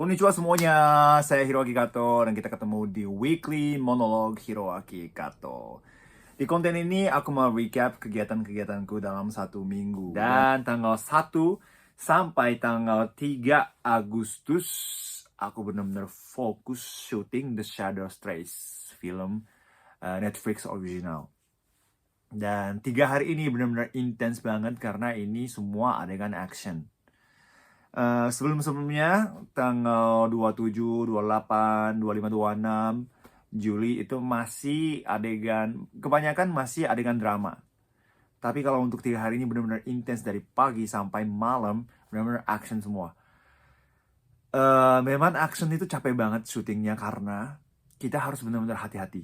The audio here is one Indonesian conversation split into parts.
Konnichiwa semuanya, saya Hiroaki Kato dan kita ketemu di Weekly Monologue Hiroaki Kato. Di konten ini aku mau recap kegiatan-kegiatanku dalam satu minggu. Dan tanggal 1 sampai tanggal 3 Agustus, aku benar-benar fokus syuting The Shadow Trace, film Netflix original. Dan 3 hari ini benar-benar intens banget karena ini semua adegan action. Sebelum-sebelumnya tanggal 27, 28, 25, 26 Juli itu masih adegan, kebanyakan masih adegan drama. Tapi kalau untuk 3 hari ini benar-benar intens dari pagi sampai malam, benar-benar action semua. Memang action itu capek banget syutingnya karena kita harus benar-benar hati-hati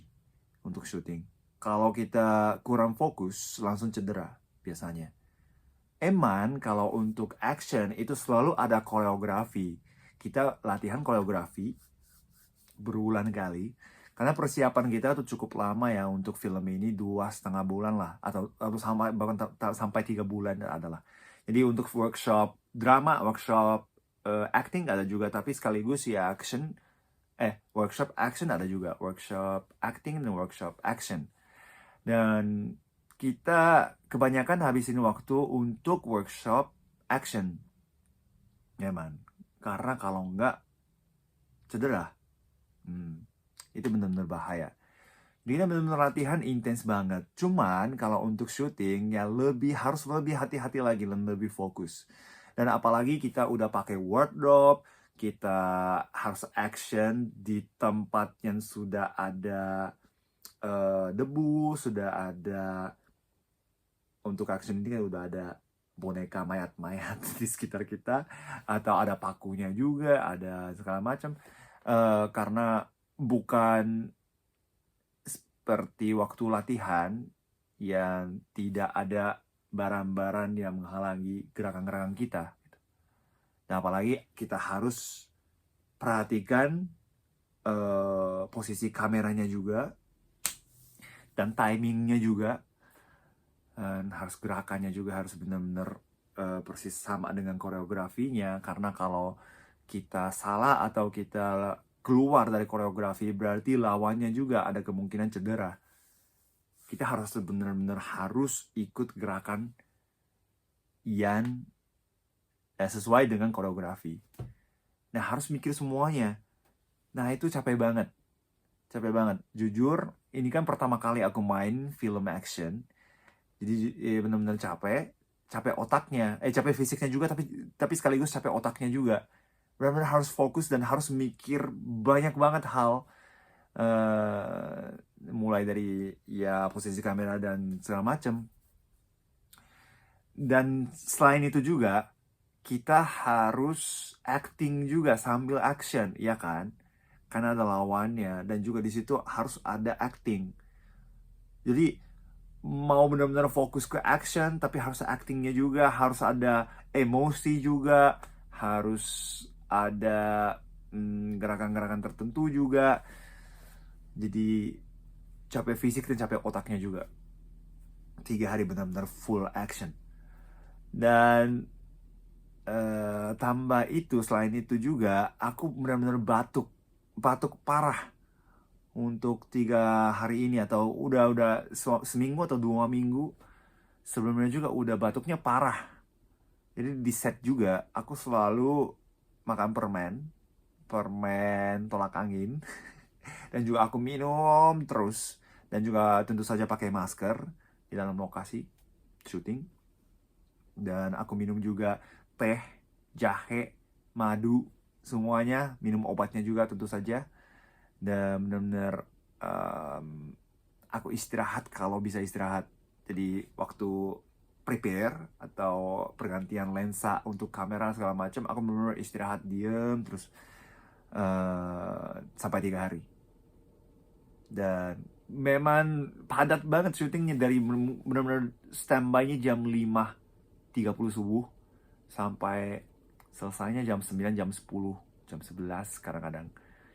untuk syuting. Kalau kita kurang fokus, langsung cedera biasanya. Kalau untuk action itu selalu ada koreografi. Kita latihan koreografi berulang kali. Karena persiapan kita tuh cukup lama ya untuk film ini 2,5 bulan lah. Atau sampai bahkan sampai 3 bulan adalah. Jadi untuk workshop drama, workshop acting ada juga. Tapi sekaligus ya workshop action ada juga. Workshop acting dan workshop action. Dan kita kebanyakan habisin waktu untuk workshop action. Ya man, karena kalau enggak cedera. Itu benar-benar bahaya. Dia benar-benar latihan intens banget. Cuman kalau untuk syuting ya harus lebih hati-hati lagi dan lebih fokus. Dan apalagi kita udah pakai wardrobe, kita harus action di tempat yang sudah ada debu, sudah ada. Untuk action ini kan udah ada boneka mayat-mayat di sekitar kita, atau ada pakunya juga, ada segala macam. Karena bukan seperti waktu latihan yang tidak ada barang-barang yang menghalangi gerakan-gerakan kita. Nah, apalagi kita harus perhatikan posisi kameranya juga dan timingnya juga. Dan harus gerakannya juga harus benar-benar persis sama dengan koreografinya, karena kalau kita salah atau kita keluar dari koreografi berarti lawannya juga ada kemungkinan cedera. Kita harus benar-benar harus ikut gerakan yang sesuai dengan koreografi. Nah, harus mikir semuanya. Nah, itu capek banget. Capek banget. Jujur, ini kan pertama kali aku main film action. Jadi benar-benar capek otaknya, capek fisiknya juga, tapi sekaligus capek otaknya juga. Benar-benar harus fokus dan harus mikir banyak banget hal, mulai dari ya posisi kamera dan segala macam. Dan selain itu juga kita harus acting juga sambil action, ya kan? Karena ada lawannya dan juga di situ harus ada acting. Jadi mau benar-benar fokus ke action, tapi harus actingnya juga, harus ada emosi juga, harus ada gerakan-gerakan tertentu juga. Jadi capek fisik dan capek otaknya juga. 3 hari benar-benar full action. Dan tambah itu, selain itu juga aku benar-benar batuk parah untuk 3 hari ini, atau udah seminggu atau 2 minggu sebelumnya juga udah batuknya parah. Jadi di set juga aku selalu makan permen tolak angin dan juga aku minum terus, dan juga tentu saja pakai masker di dalam lokasi syuting. Dan aku minum juga teh, jahe, madu, semuanya, minum obatnya juga tentu saja. Dan benar-benar aku istirahat kalau bisa istirahat. Jadi waktu prepare atau pergantian lensa untuk kamera segala macam, aku benar-benar istirahat diem terus sampai 3 hari. Dan memang padat banget syutingnya, dari benar-benar standby-nya jam 5.30 subuh sampai selesainya jam 9, jam 10, jam 11 kadang-kadang.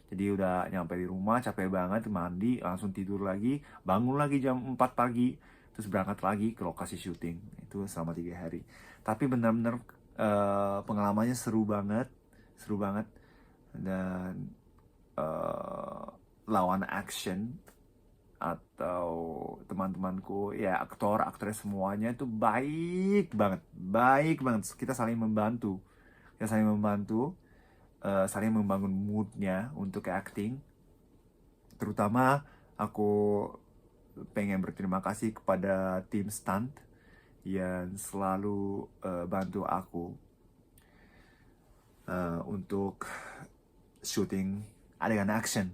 Jadi udah nyampe di rumah capek banget, mandi, langsung tidur lagi, bangun lagi jam 4 pagi, terus berangkat lagi ke lokasi syuting. Itu selama 3 hari. Tapi benar-benar pengalamannya seru banget. dan lawan action atau teman-temanku ya, aktor aktris semuanya itu baik banget. Kita saling membantu, saling membangun moodnya untuk acting. Terutama aku pengen berterima kasih kepada tim stunt yang selalu bantu aku untuk syuting adegan action.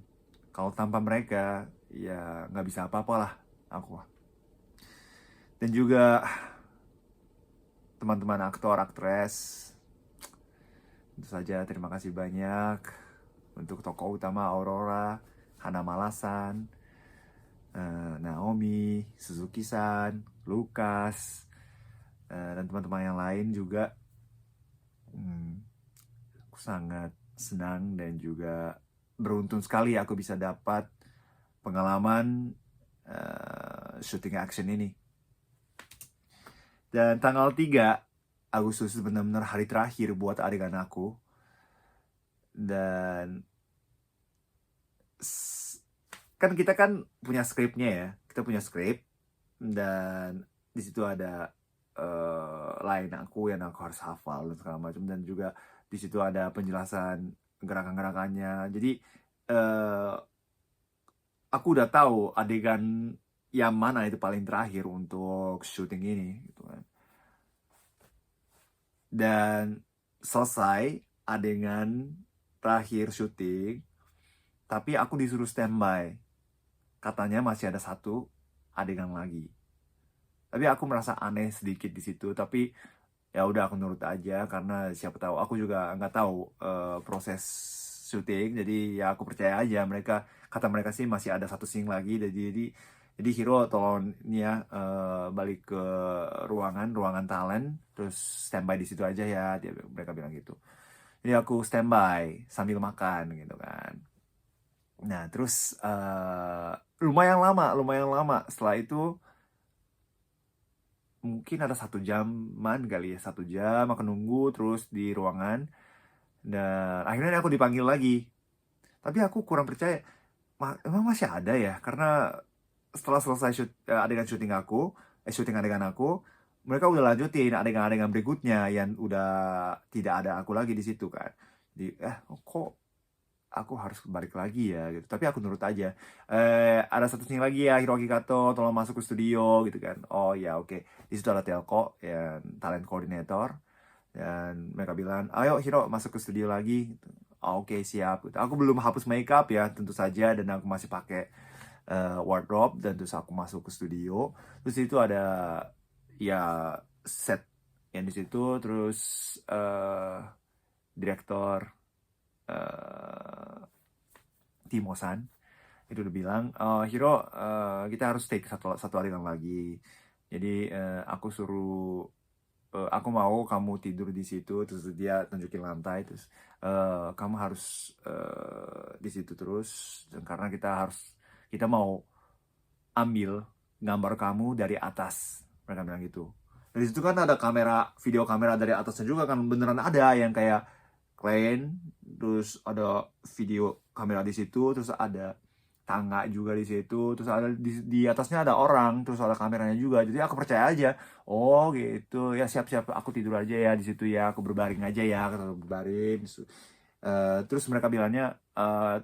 Kalau tanpa mereka ya nggak bisa apa-apalah aku. Dan juga teman-teman aktor aktres, tentu saja terima kasih banyak untuk tokoh utama Aurora, Hana Malasan, Naomi, Suzuki-san, Lukas, dan teman-teman yang lain juga. Aku sangat senang dan juga beruntung sekali aku bisa dapat pengalaman syuting action ini. Dan tanggal 3 Agustus benar-benar hari terakhir buat adegan aku. Dan kan kita kan punya skripnya ya. Kita punya skrip dan di situ ada line aku yang aku harus hafal dan segala macam, dan juga di situ ada penjelasan gerakan-gerakannya. Jadi aku udah tahu adegan yang mana itu paling terakhir untuk syuting ini gitu kan. Dan selesai adegan terakhir syuting, tapi aku disuruh standby. Katanya masih ada satu adegan lagi. Tapi aku merasa aneh sedikit di situ, tapi ya udah aku nurut aja karena siapa tahu, aku juga nggak tahu proses syuting, jadi ya aku percaya aja mereka, kata mereka sih masih ada satu scene lagi, jadi Hiro tolong nih ya balik ke ruangan talent, terus standby di situ aja ya, mereka bilang gitu. Jadi aku standby sambil makan gitu kan. Nah terus lumayan lama setelah itu, mungkin ada 1 jaman kali ya, 1 jam aku nunggu terus di ruangan, dan akhirnya aku dipanggil lagi. Tapi aku kurang percaya, emang masih ada ya, karena setelah selesai adegan syuting adegan aku, mereka udah lanjutin adegan-adegan berikutnya yang udah tidak ada aku lagi di situ kan. Jadi kok aku harus balik lagi ya gitu. Tapi aku nurut aja. Ada satu scene lagi ya, Hiroaki Kato tolong masuk ke studio gitu kan. Oh ya oke. Di situ ada Telco yang talent coordinator, dan mereka bilang, ayo Hiro masuk ke studio lagi gitu. Oh, oke siap gitu. Aku belum hapus makeup ya tentu saja, dan aku masih pakai wardrobe, dan terus aku masuk ke studio. Terus itu ada ya set yang di situ, terus direktor Timo-san itu udah bilang, Hiro, kita harus take satu adegan lagi. Jadi aku mau kamu tidur di situ, terus dia tunjukin lantai, terus kamu harus di situ terus, karena kita mau ambil gambar kamu dari atas, mereka bilang gitu. Dari situ kan ada video kamera dari atasnya juga kan, beneran ada yang kayak crane, terus ada video kamera di situ, terus ada tangga juga di situ, terus ada di atasnya ada orang, terus ada kameranya juga. Jadi aku percaya aja, oh gitu ya, siap-siap aku tidur aja ya di situ ya, aku berbaring aja ya, aku berbaring. Terus mereka bilangnya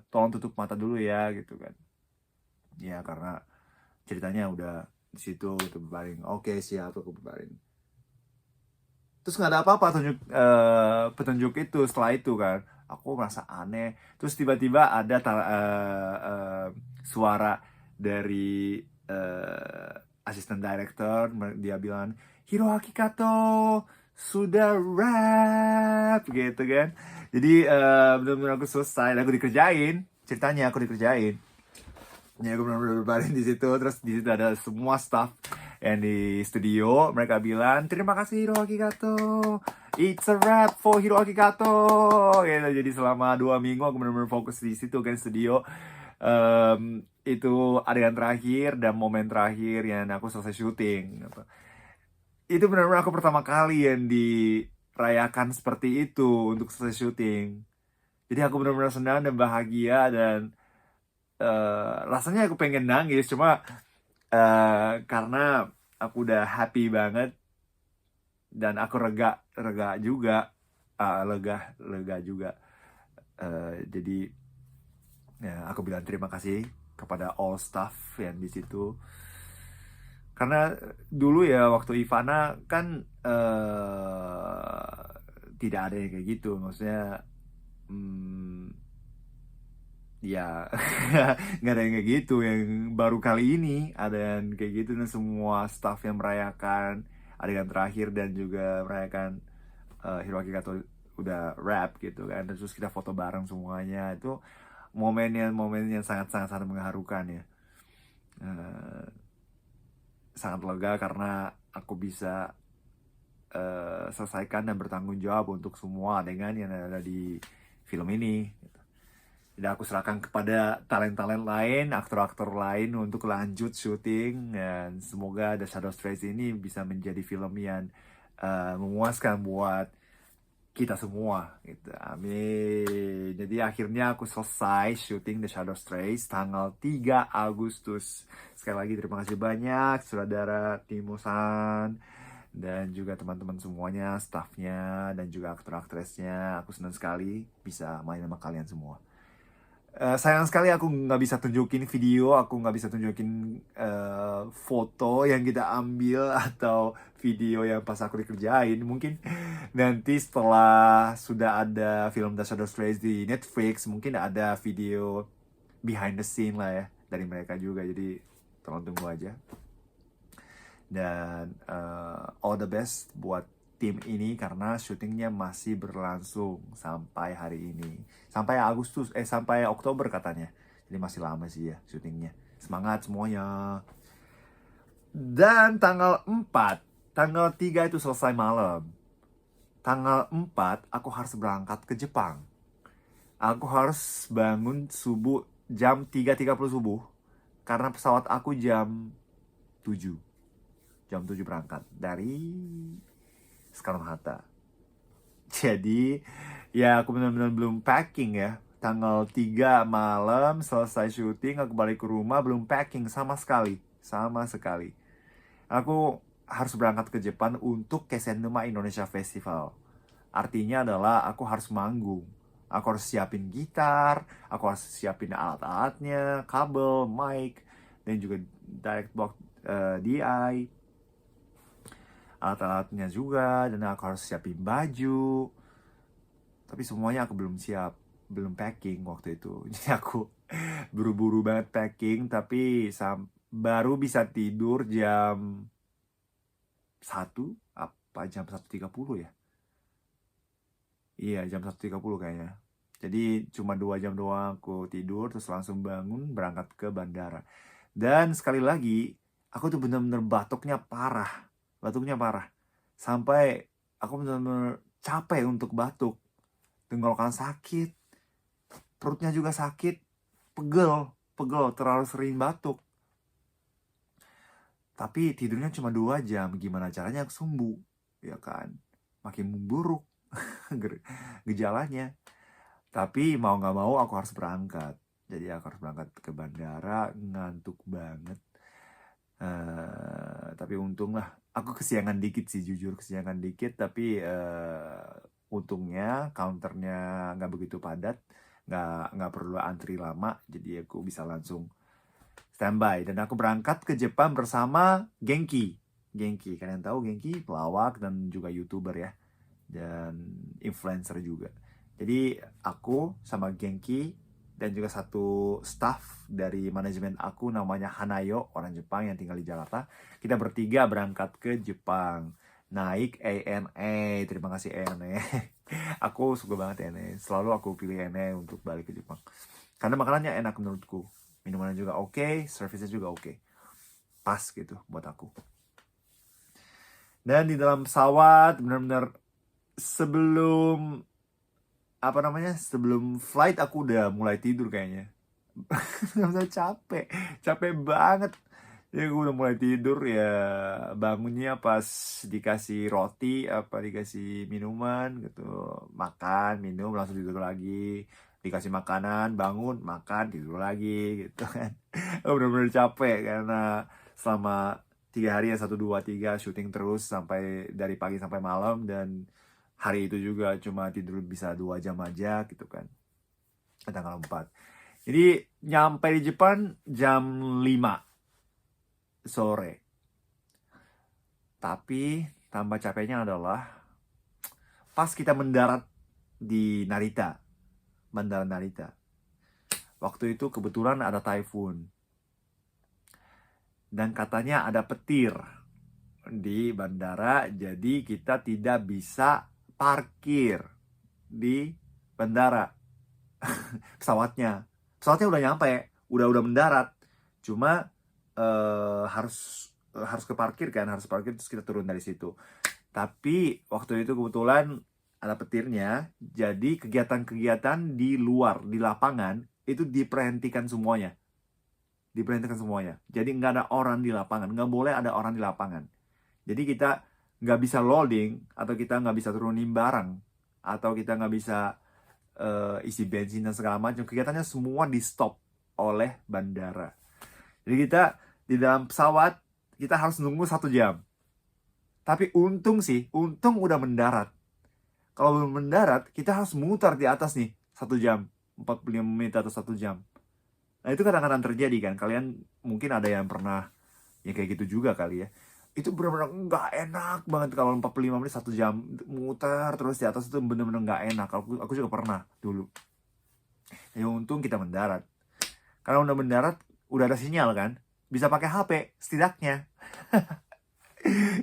tolong tutup mata dulu ya gitu kan, ya karena ceritanya udah di situ gitu, berbaring. Oke siap, aku berbaring. Terus nggak ada apa-apa petunjuk itu. Setelah itu kan aku merasa aneh, terus tiba-tiba ada suara dari asisten director, dia bilang Hiroaki Kato sudah wrap gitu kan. Jadi benar-benar aku selesai, aku dikerjain, ceritanya aku dikerjain. Ya aku benar-benar berbaring di situ, terus di situ ada semua staff yang di studio, mereka bilang terima kasih Hiroaki Kato, it's a wrap for Hiroaki Kato gitu. Jadi selama 2 minggu aku benar-benar fokus di situ kan, studio. Itu adegan terakhir dan momen terakhir yang aku selesai syuting gitu. Itu benar-benar aku pertama kali yang dirayakan seperti itu untuk selesai syuting. Jadi aku benar-benar senang dan bahagia, dan rasanya aku pengen nangis, cuma karena aku udah happy banget dan aku lega juga, lega juga. Jadi ya, aku bilang terima kasih kepada all staff yang di situ. Karena dulu ya waktu Ivana kan tidak ada yang kayak gitu, maksudnya hmm, ya nggak ada yang kayak gitu. Yang baru kali ini ada yang kayak gitu, dan semua staff yang merayakan adegan terakhir dan juga merayakan Hiroaki Kato udah rap gitu kan, terus kita foto bareng semuanya. Itu momen yang sangat sangat sangat mengharukan ya. Eh, Sangat lega karena aku bisa selesaikan dan bertanggung jawab untuk semua adegan yang ada di film ini. Dan aku serahkan kepada talent-talent lain, aktor-aktor lain untuk lanjut syuting, dan semoga The Shadow Strays ini bisa menjadi film yang memuaskan buat kita semua gitu. Amin. Jadi akhirnya aku selesai syuting The Shadow Strays tanggal 3 Agustus. Sekali lagi terima kasih banyak saudara Timo-san dan juga teman-teman semuanya, staffnya dan juga aktor-aktrisnya. Aku senang sekali bisa main sama kalian semua. Sayang sekali aku nggak bisa tunjukin video, aku nggak bisa tunjukin foto yang kita ambil atau video yang pas aku dikerjain. Mungkin nanti setelah sudah ada film The Shadow Strays di Netflix, mungkin ada video behind the scene lah ya dari mereka juga. Jadi tolong tunggu aja. Dan all the best buat tim ini karena syutingnya masih berlangsung sampai hari ini. Sampai Oktober katanya. Jadi masih lama sih ya syutingnya. Semangat semuanya. Dan tanggal 3 itu selesai malam. Tanggal 4 aku harus berangkat ke Jepang. Aku harus bangun subuh jam 3.30 subuh karena pesawat aku jam 7. Jam 7 berangkat dari Soekarno-Hatta. Jadi ya aku benar-benar belum packing ya. Tanggal 3 malam selesai syuting, aku balik ke rumah belum packing sama sekali. Sama sekali. Aku harus berangkat ke Jepang untuk Kesenuma Indonesia Festival. Artinya adalah aku harus manggung. Aku harus siapin gitar, aku harus siapin alat-alatnya, kabel, mic, dan juga direct box DI, alat-alatnya juga, dan aku harus siapin baju. Tapi semuanya aku belum siap, belum packing waktu itu. Jadi aku buru-buru banget packing, tapi baru bisa tidur jam 1 apa jam 1.30 ya? Iya, jam 1.30 kayaknya. Jadi cuma 2 jam doang aku tidur, terus langsung bangun berangkat ke bandara. Dan sekali lagi, aku tuh bener-bener batuknya parah. Batuknya parah. Sampai aku bener-bener capek untuk batuk. Tenggorokan sakit, perutnya juga sakit, pegel, terlalu sering batuk. Tapi tidurnya cuma 2 jam, gimana caranya aku sembuh? Ya kan? Makin memburuk gejalanya. Tapi mau nggak mau aku harus berangkat. Jadi aku harus berangkat ke bandara, ngantuk banget. Tapi untung lah, aku kesiangan dikit sih, jujur kesiangan dikit. Tapi untungnya counternya nggak begitu padat, nggak perlu antri lama. Jadi aku bisa langsung standby. Dan aku berangkat ke Jepang bersama Genki. Genki, kalian tahu Genki pelawak dan juga YouTuber ya, dan influencer juga. Jadi aku sama Genki dan juga satu staff dari manajemen aku namanya Hanayo, orang Jepang yang tinggal di Jakarta. Kita bertiga berangkat ke Jepang. Naik ANA, terima kasih ANA. Aku suka banget ANA, selalu aku pilih ANA untuk balik ke Jepang. Karena makanannya enak menurutku. Minumannya juga oke, service-nya juga oke. Pas gitu buat aku. Dan di dalam pesawat benar-benar sebelum flight aku udah mulai tidur kayaknya. Capek banget, Ya gue udah mulai tidur ya, bangunnya pas dikasih roti apa dikasih minuman gitu, makan minum langsung tidur lagi, dikasih makanan bangun makan tidur lagi gitu kan. Bener-bener capek karena selama 3 hari ya, 1, 2, 3 syuting terus sampai dari pagi sampai malam, dan hari itu juga cuma tidur bisa 2 jam aja gitu kan, tanggal 4. Jadi nyampe di Jepang jam 5 sore. Tapi tambah capeknya adalah pas kita mendarat di Narita, Bandara Narita. Waktu itu kebetulan ada typhoon. Dan katanya ada petir di bandara, jadi kita tidak bisa parkir di bandara. Pesawatnya udah nyampe, udah mendarat. Cuma harus ke parkir kan, harus parkir terus kita turun dari situ. Tapi waktu itu kebetulan ada petirnya, jadi kegiatan-kegiatan di luar, di lapangan, itu diperhentikan semuanya. Diperhentikan semuanya. Jadi nggak ada orang di lapangan, nggak boleh ada orang di lapangan. Jadi kita nggak bisa loading, atau kita nggak bisa turunin barang, atau kita nggak bisa isi bensin dan segala macam. Kegiatannya semua di stop oleh bandara. Jadi kita di dalam pesawat, kita harus nunggu 1 jam. Tapi untung udah mendarat. Kalau belum mendarat, kita harus mutar di atas nih 1 jam, 45 menit atau 1 jam. Nah itu kadang-kadang terjadi kan. Kalian mungkin ada yang pernah ya kayak gitu juga kali ya. Itu benar-benar nggak enak banget kalau 45 menit 1 jam muter terus di atas, itu benar-benar nggak enak. Aku juga pernah dulu. Ya untung kita mendarat. Karena udah mendarat, udah ada sinyal kan. Bisa pakai HP setidaknya.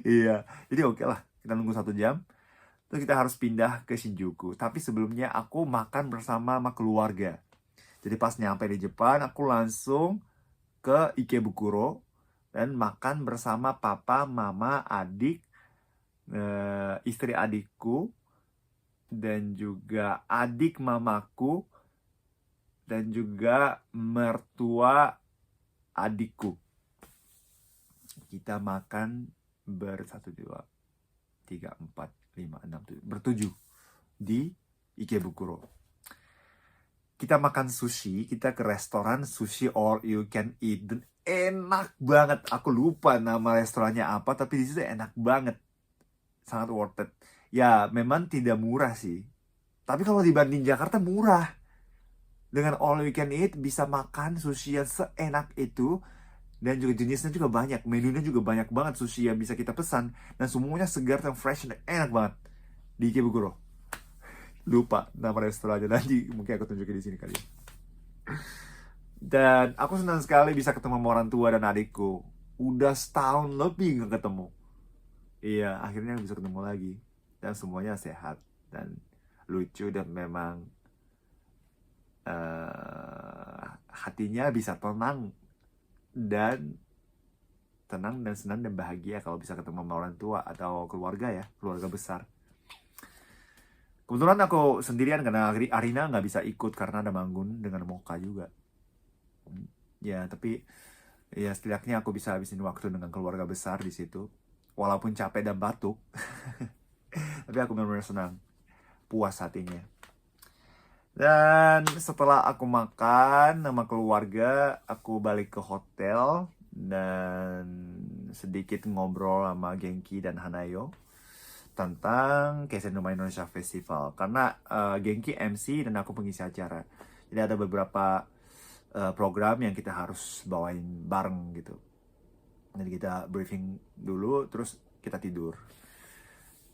Iya, jadi oke lah. Kita nunggu 1 jam. Terus kita harus pindah ke Shinjuku. Tapi sebelumnya aku makan bersama sama keluarga. Jadi pas nyampe di Jepang, aku langsung ke Ikebukuro dan makan bersama papa, mama, adik, istri adikku, dan juga adik mamaku, dan juga mertua adikku. Kita makan ber-1, 2, 3, 4, 5, 6, 7, ber-7 di Ikebukuro. Kita makan sushi, kita ke restoran sushi all you can eat, dan enak banget. Aku lupa nama restorannya apa, tapi di situ enak banget, sangat worth it. Ya memang tidak murah sih, tapi kalau dibanding Jakarta murah. Dengan all you can eat bisa makan sushi yang seenak itu, dan juga jenisnya juga banyak, menunya juga banyak banget sushi yang bisa kita pesan, dan semuanya segar dan fresh dan enak banget di Ikebukuro. Lupa nama restorannya, nanti mungkin aku tunjukin di sini kali ya. Dan aku senang sekali bisa ketemu sama orang tua dan adikku. Udah setahun lebih gak ketemu. Iya, akhirnya bisa ketemu lagi. Dan semuanya sehat dan lucu, dan memang hatinya bisa tenang dan senang dan bahagia kalau bisa ketemu sama orang tua atau keluarga ya, keluarga besar. Kebetulan aku sendirian karena Arina nggak bisa ikut karena ada manggung dengan Mocha juga. Ya, tapi ya setidaknya aku bisa habisin waktu dengan keluarga besar di situ. Walaupun capek dan batuk. Tapi aku benar-benar senang. Puas hatinya. Dan setelah aku makan sama keluarga, aku balik ke hotel dan sedikit ngobrol sama Genki dan Hanayo tentang Keisen no Indonesia Festival. Karena Genki MC dan aku pengisi acara. Jadi ada beberapa program yang kita harus bawain bareng gitu. Jadi kita briefing dulu, terus kita tidur.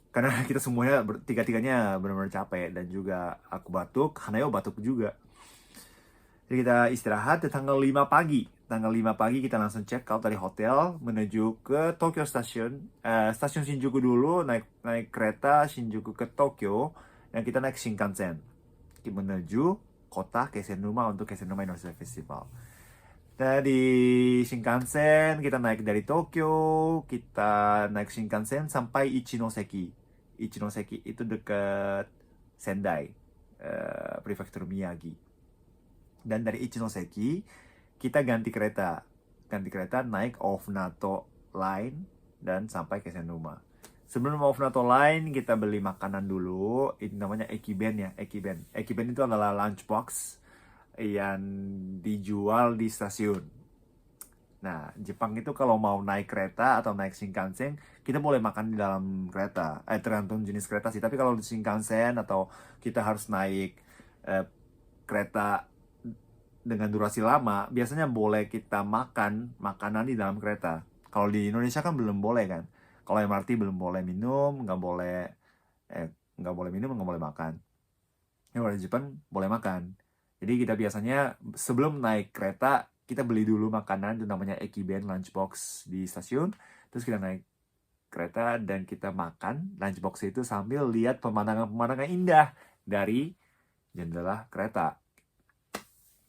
Karena kita semuanya tiga-tiganya benar-benar capek, dan juga aku batuk, Hanayo batuk juga. Jadi kita istirahat di tanggal 5 pagi. Tanggal 5 pagi kita langsung check out dari hotel menuju ke Tokyo Station. Stasiun Shinjuku dulu, naik kereta Shinjuku ke Tokyo, dan kita naik Shinkansen menuju kota Keisenuma untuk Keisenuma Indonesia Festival. Nah, di Shinkansen kita naik dari Tokyo, kita naik Shinkansen sampai Ichinoseki. Ichinoseki itu dekat Sendai, prefektur Miyagi. Dan dari Ichinoseki kita ganti kereta ganti kereta, naik Ofnato Line dan sampai ke Senuma. Sebelum Ofnato Line kita beli makanan dulu. Ini namanya Ekiben ya, Ekiben. Ekiben itu adalah lunchbox yang dijual di stasiun. Nah, Jepang itu kalau mau naik kereta atau naik Shinkansen, kita boleh makan di dalam kereta. Tergantung jenis kereta sih. Tapi kalau di Shinkansen atau kita harus naik kereta dengan durasi lama, biasanya boleh kita makan makanan di dalam kereta. Kalau di Indonesia kan belum boleh kan. Kalau MRT belum boleh minum, nggak boleh minum, nggak boleh makan. Kalau di Jepang boleh makan. Jadi kita biasanya sebelum naik kereta, kita beli dulu makanan, itu namanya Ekiben lunchbox di stasiun. Terus kita naik kereta dan kita makan lunchbox itu sambil lihat pemandangan-pemandangan indah dari jendela kereta.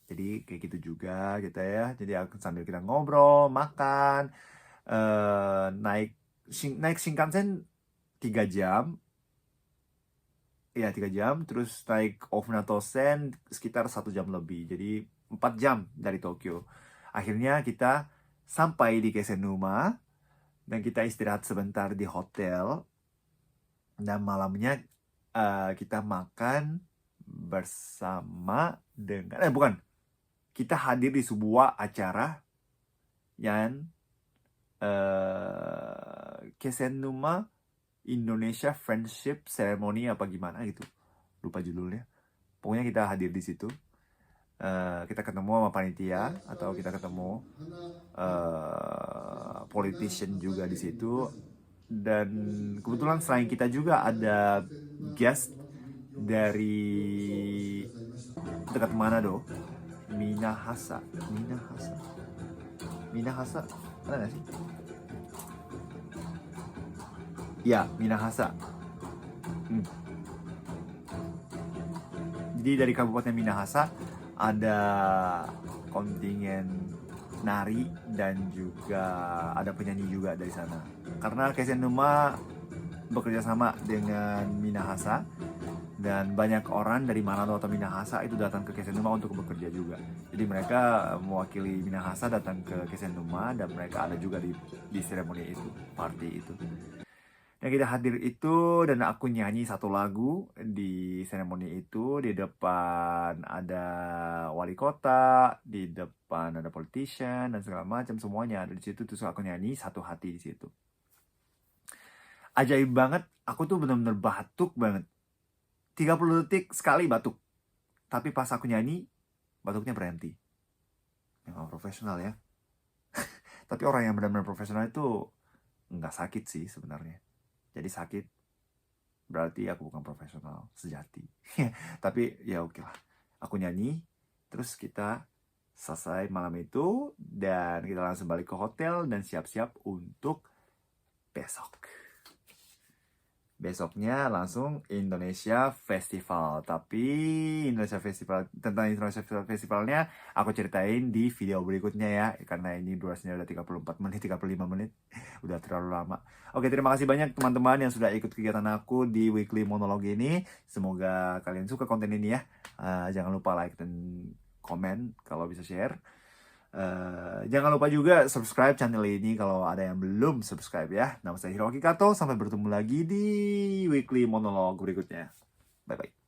Jadi kayak gitu juga gitu ya. Jadi sambil kita ngobrol, makan, naik Shinkansen 3 jam. Ya 3 jam, terus naik Ofnato-sen sekitar 1 jam lebih. Jadi 4 jam dari Tokyo. Akhirnya kita sampai di Kesenuma dan kita istirahat sebentar di hotel. Dan malamnya kita makan bersama dengan kita hadir di sebuah acara yang Kesenuma Indonesia Friendship Ceremony apa gimana gitu, lupa judulnya. Pokoknya kita hadir di situ. Kita ketemu sama panitia atau kita ketemu politician juga di situ. Dan kebetulan selain kita juga ada guest dari dekat Manado, Minahasa, ada nggak sih? Ya, Minahasa. Jadi dari Kabupaten Minahasa ada kontingen nari dan juga ada penyanyi juga dari sana. Karena Kesenuma bekerja sama dengan Minahasa dan banyak orang dari Manado atau Minahasa itu datang ke Kesenuma untuk bekerja juga. Jadi mereka mewakili Minahasa datang ke Kesenuma dan mereka ada juga di seremoni itu, party itu. Yang kita hadir itu dan aku nyanyi satu lagu di seremoni itu. Di depan ada wali kota, di depan ada politician dan segala macam, semuanya ada di situ. Terus aku nyanyi Satu Hati di situ. Ajaib banget, aku tuh benar-benar batuk banget. 30 detik sekali batuk. Tapi pas aku nyanyi, batuknya berhenti. Memang profesional ya. Tapi orang yang benar-benar profesional itu nggak sakit sih sebenarnya. Jadi sakit berarti aku bukan profesional sejati. Tapi ya oke lah. Aku nyanyi, terus kita selesai malam itu dan kita langsung balik ke hotel dan siap-siap untuk besok. Besoknya langsung Indonesia Festival. Tapi tentang Indonesia Festivalnya aku ceritain di video berikutnya ya. Karena ini durasinya udah 34 menit, 35 menit. Udah terlalu lama. Oke, terima kasih banyak teman-teman yang sudah ikut kegiatan aku di Weekly Monolog ini. Semoga kalian suka konten ini ya. Jangan lupa like dan komen kalau bisa share. Jangan lupa juga subscribe channel ini kalau ada yang belum subscribe ya. Nama saya Hiroaki Kato. Sampai bertemu lagi di Weekly Monolog berikutnya. Bye-bye.